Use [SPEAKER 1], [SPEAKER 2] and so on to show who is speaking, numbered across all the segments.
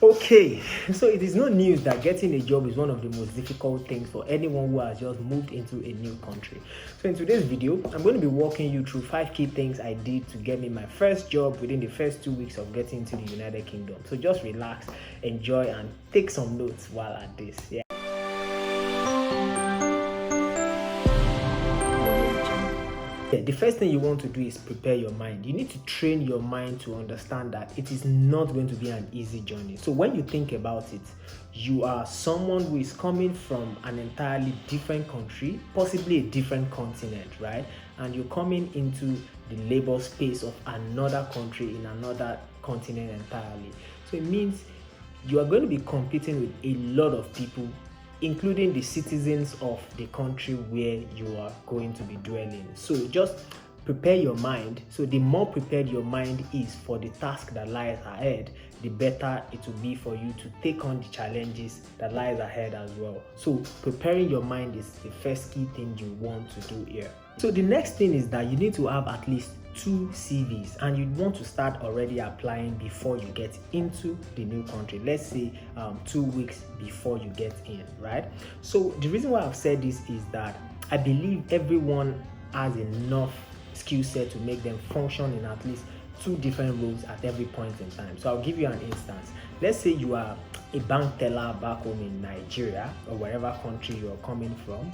[SPEAKER 1] Okay, so it is no news that getting a job is one of the most difficult things for anyone who has just moved into a new country. So in today's video, I'm going to be walking you through 5 key things I did to get me my first job within the first 2 weeks of getting to the United Kingdom. So just relax, enjoy, and take some notes while at this. Yeah. Yeah, the first thing you want to do is prepare your mind. You need to train your mind to understand that it is not going to be an easy journey. So when you think about it, you are someone who is coming from an entirely different country, possibly a different continent, right? And you're coming into the labor space of another country in another continent entirely. So it means you are going to be competing with a lot of people, including the citizens of the country where you are going to be dwelling. So just prepare your mind. So the more prepared your mind is for the task that lies ahead, the better it will be for you to take on the challenges that lies ahead as well. So preparing your mind is the first key thing you want to do here. So the next thing is that you need to have at least 2 CVs, and you want to start already applying before you get into the new country. Let's say 2 weeks before you get in, right? So the reason why I've said this is that I believe everyone has enough skill set to make them function in at least 2 different roles at every point in time. So I'll give you an instance. Let's say you are a bank teller back home in Nigeria or wherever country you're coming from.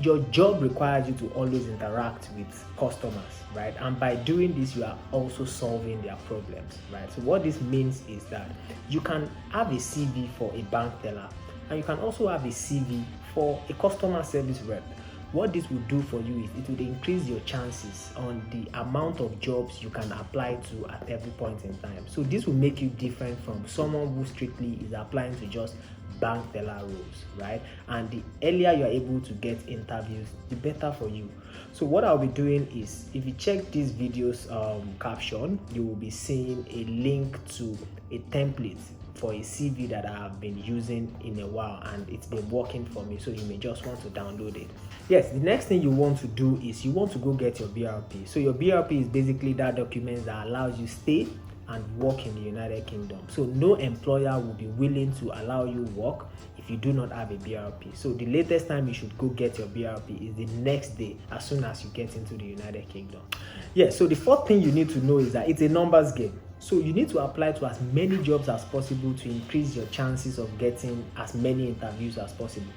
[SPEAKER 1] Your job requires you to always interact with customers, right? And by doing this, you are also solving their problems, right? So what this means is that you can have a CV for a bank teller, and you can also have a CV for a customer service rep. What this will do for you is it will increase your chances on the amount of jobs you can apply to at every point in time. So this will make you different from someone who strictly is applying to just bank teller roles, right? And the earlier you are able to get interviews, the better for you. So what I'll be doing is, if you check this video's caption, you will be seeing a link to a template for a CV that I have been using in a while, and it's been working for me, so you may just want to download it. Yes, the next thing you want to do is you want to go get your BRP. So your BRP is basically that document that allows you stay and work in the United Kingdom. So no employer will be willing to allow you work if you do not have a BRP. So the latest time you should go get your BRP is the next day, as soon as you get into the United Kingdom. Yeah, so the fourth thing you need to know is that it's a numbers game. So you need to apply to as many jobs as possible to increase your chances of getting as many interviews as possible.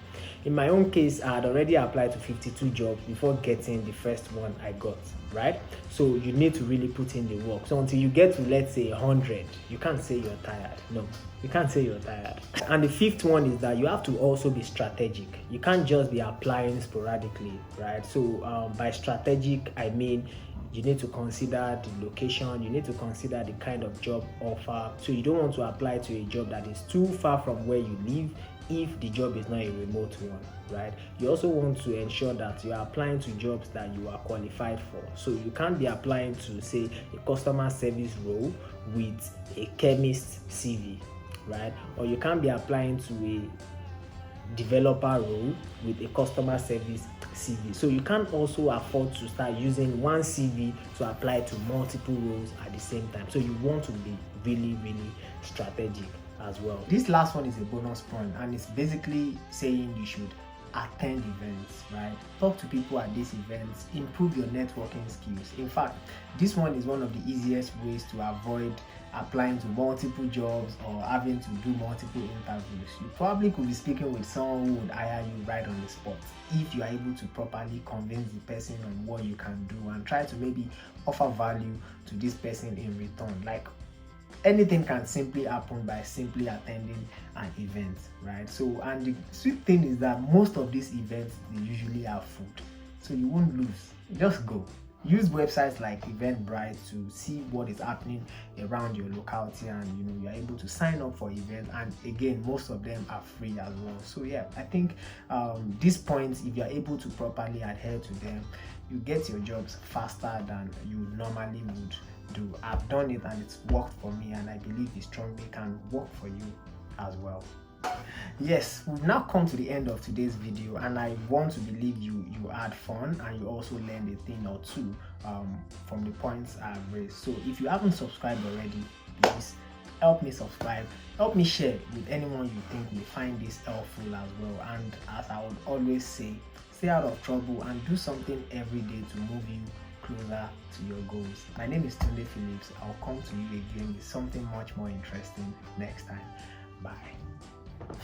[SPEAKER 1] In my own case, I had already applied to 52 jobs before getting the first one I got, right? So you need to really put in the work. So until you get to, let's say, 100, you can't say you're tired. No, you can't say you're tired. And the fifth one is that you have to also be strategic. You can't just be applying sporadically, right? So by strategic, I mean you need to consider the location, you need to consider the kind of job offer. So you don't want to apply to a job that is too far from where you live if the job is not a remote one, right? You also want to ensure that you are applying to jobs that you are qualified for. So you can't be applying to, say, a customer service role with a chemist CV, right? Or you can't be applying to a developer role with a customer service CV. So you can't also afford to start using one CV to apply to multiple roles at the same time. So you want to be really strategic as well. This last one is a bonus point, and it's basically saying you should attend events, right? Talk to people at these events, improve your networking skills. In fact, this one is one of the easiest ways to avoid applying to multiple jobs or having to do multiple interviews. You probably could be speaking with someone who would hire you right on the spot if you are able to properly convince the person on what you can do and try to maybe offer value to this person in return. Like, anything can simply happen by simply attending an event, right? So, and the sweet thing is that most of these events, they usually have food, so you won't lose. Just go. Use websites like Eventbrite to see what is happening around your locality, and you're able to sign up for events, and again, most of them are free as well. So yeah, I think these points, if you're able to properly adhere to them, you get your jobs faster than you normally would do. I've done it and it's worked for me, and I believe it strongly can work for you as well. Yes, we've now come to the end of today's video, and I want to believe you had fun and you also learned a thing or two from the points I've raised. So if you haven't subscribed already, please help me subscribe, help me share with anyone you think will find this helpful as well. And as I would always say, stay out of trouble and do something every day to move you closer to your goals. My name is Tunde Phillips. I'll come to you again with something much more interesting next time. Bye.